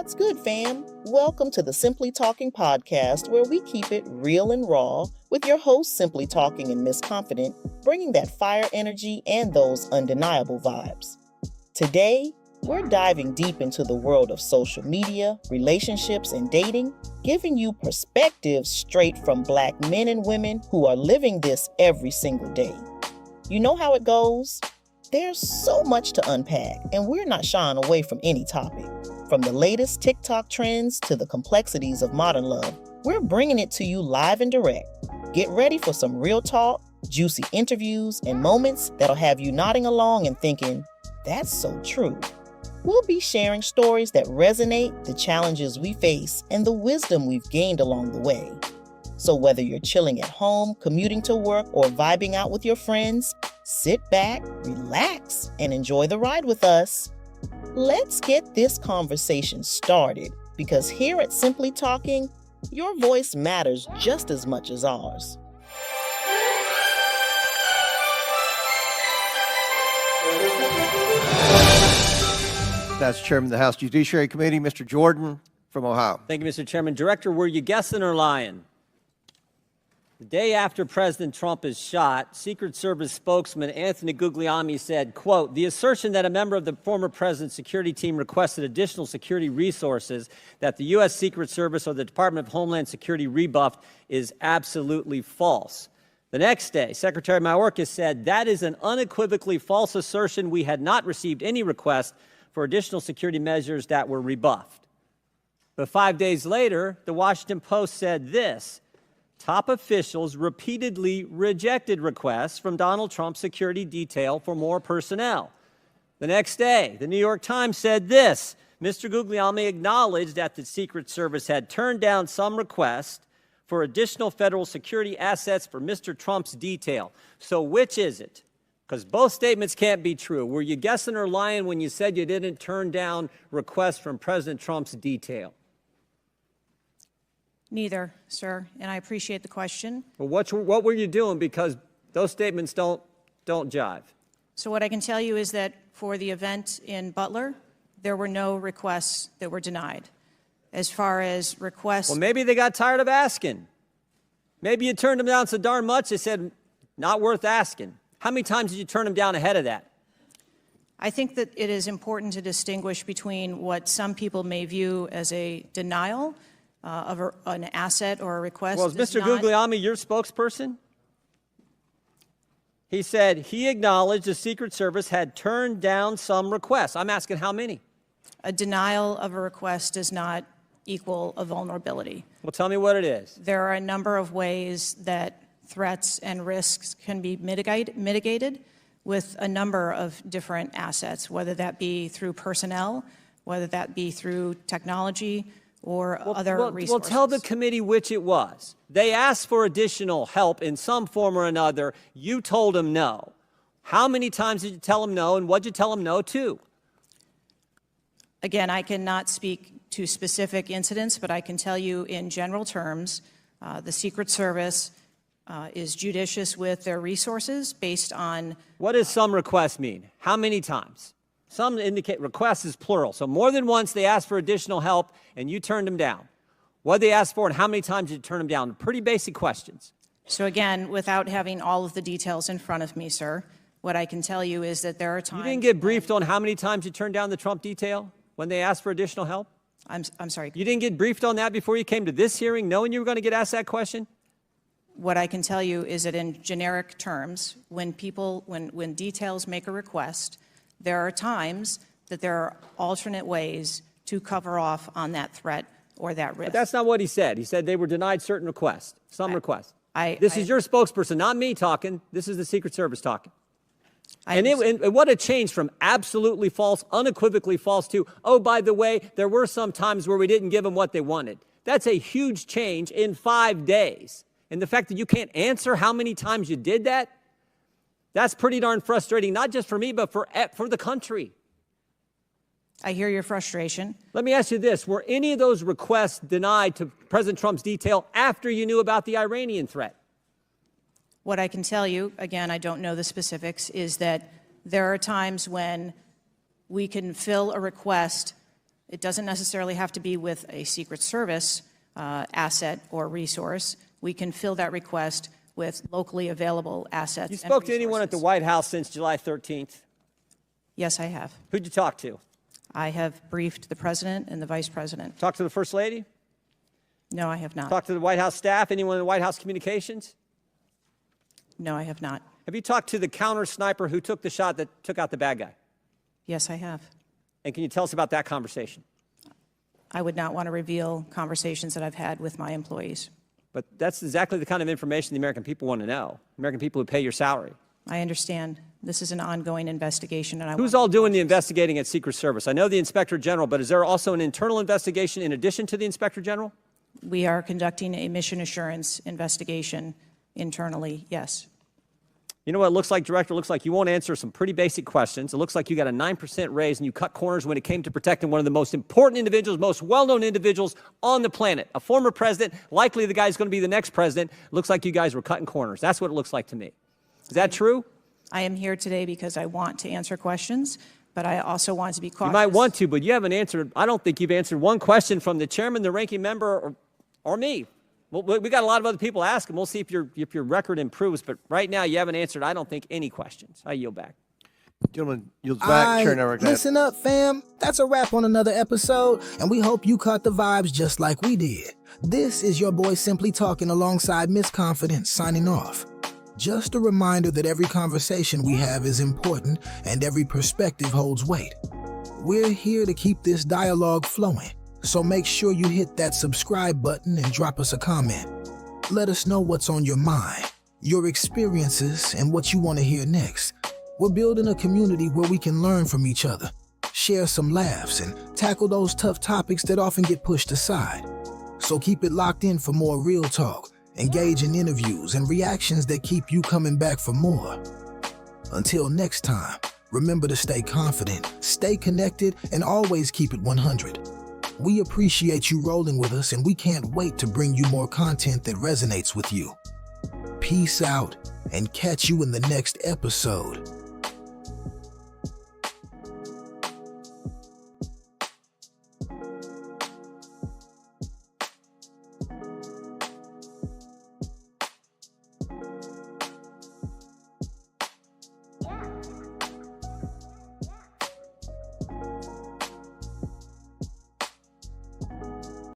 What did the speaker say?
What's good, fam? Welcome to the Simply Talking podcast, where we keep it real and raw with your host, Simply Talking and Miss Confident, bringing that fire energy and those undeniable vibes. Today, we're diving deep into the world of social media, relationships, and dating, giving you perspectives straight from Black men and women who are living this every single day. You know how it goes? There's so much to unpack, and we're not shying away from any topic. From the latest TikTok trends to the complexities of modern love, we're bringing it to you live and direct. Get ready for some real talk, juicy interviews, and moments that'll have you nodding along and thinking, that's so true. We'll be sharing stories that resonate, the challenges we face, and the wisdom we've gained along the way. So whether you're chilling at home, commuting to work, or vibing out with your friends, sit back, relax, and enjoy the ride with us. Let's get this conversation started, because here at Simply Talking, your voice matters just as much as ours. That's Chairman of the House Judiciary Committee, Mr. Jordan from Ohio. Thank you, Mr. Chairman. Director, were you guessing or lying? The day after President Trump is shot, Secret Service spokesman Anthony Guglielmi said, quote, "The assertion that a member of the former president's security team requested additional security resources that the U.S. Secret Service or the Department of Homeland Security rebuffed is absolutely false." The next day, Secretary Mayorkas said, "That is an unequivocally false assertion. We had not received any request for additional security measures that were rebuffed." But 5 days later, the Washington Post said this: "Top officials repeatedly rejected requests from Donald Trump's security detail for more personnel." The next day, the New York Times said this: "Mr. Guglielmi acknowledged that the Secret Service had turned down some requests for additional federal security assets for Mr. Trump's detail." So which is it? Because both statements can't be true. Were you guessing or lying when you said you didn't turn down requests from President Trump's detail? Neither, sir, and I appreciate the question. Well, what were you doing? Because those statements don't jive. So what I can tell you is that for the event in Butler, there were no requests that were denied. As far as requests... Well, maybe they got tired of asking. Maybe you turned them down so darn much, they said, not worth asking. How many times did you turn them down ahead of that? I think that it is important to distinguish between what some people may view as a denial of an asset or a request. Well, is Mr. Guglielmi your spokesperson? He said he acknowledged the Secret Service had turned down some requests. I'm asking how many? A denial of a request does not equal a vulnerability. Well, tell me what it is. There are a number of ways that threats and risks can be mitigated with a number of different assets, whether that be through personnel, whether that be through technology, or other resources. Well, tell the committee which it was. They asked for additional help in some form or another. You told them no. How many times did you tell them no, and what did you tell them no to? Again, I cannot speak to specific incidents, but I can tell you in general terms, the Secret Service is judicious with their resources based on... What does some requests mean? How many times? Some indicate requests is plural. So more than once they asked for additional help and you turned them down. What did they ask for and how many times did you turn them down? Pretty basic questions. So again, without having all of the details in front of me, sir, what I can tell you is that there are times... You didn't get briefed on how many times you turned down the Trump detail when they asked for additional help? I'm sorry. You didn't get briefed on that before you came to this hearing, knowing you were going to get asked that question? What I can tell you is that in generic terms, when details make a request, there are times that there are alternate ways to cover off on that threat or that risk. But that's not what he said. He said they were denied certain requests, some requests. This is your spokesperson, not me talking. This is the Secret Service talking. And what a change from absolutely false, unequivocally false to, oh, by the way, there were some times where we didn't give them what they wanted. That's a huge change in 5 days. And the fact that you can't answer how many times you did that, that's pretty darn frustrating, not just for me, but for the country. I hear your frustration. Let me ask you this. Were any of those requests denied to President Trump's detail after you knew about the Iranian threat? What I can tell you, again, I don't know the specifics, is that there are times when we can fill a request It doesn't necessarily have to be with a Secret Service asset or resource. We can fill that request with locally available assets. You spoke to anyone at the White House since July 13th? Yes, I have. Who'd you talk to? I have briefed the president and the vice president. Talked to the First Lady? No, I have not. Talked to the White House staff? Anyone in the White House communications? No, I have not. Have you talked to the counter sniper who took the shot that took out the bad guy? Yes, I have. And can you tell us about that conversation? I would not want to reveal conversations that I've had with my employees. But that's exactly the kind of information the American people want to know. American people who pay your salary. I understand. This is an ongoing investigation, and Who's all doing the investigating at Secret Service? I know the Inspector General, but is there also an internal investigation in addition to the Inspector General? We are conducting a mission assurance investigation internally, yes. You know what it looks like, Director? It looks like you won't answer some pretty basic questions. It looks like you got a 9% raise and you cut corners when it came to protecting one of the most important individuals, most well-known individuals on the planet. A former president, likely the guy who's going to be the next president. Looks like you guys were cutting corners. That's what it looks like to me. Is that true? I am here today because I want to answer questions, but I also want to be cautious. You might want to, but you haven't answered. I don't think you've answered one question from the chairman, the ranking member, or me. Well, we got a lot of other people asking. We'll see if your record improves. But right now, you haven't answered, I don't think, any questions. I yield back. Gentleman yields back. Chair Network. Listen up, fam. That's a wrap on another episode, and we hope you caught the vibes just like we did. This is your boy Simply Talking alongside Miss Confidence signing off. Just a reminder that every conversation we have is important and every perspective holds weight. We're here to keep this dialogue flowing, so make sure you hit that subscribe button and drop us a comment. Let us know what's on your mind, your experiences, and what you want to hear next. We're building a community where we can learn from each other, share some laughs, and tackle those tough topics that often get pushed aside. So keep it locked in for more real talk, engaging interviews, and reactions that keep you coming back for more. Until next time, remember to stay confident, stay connected, and always keep it 100. We appreciate you rolling with us, and we can't wait to bring you more content that resonates with you. Peace out, and catch you in the next episode.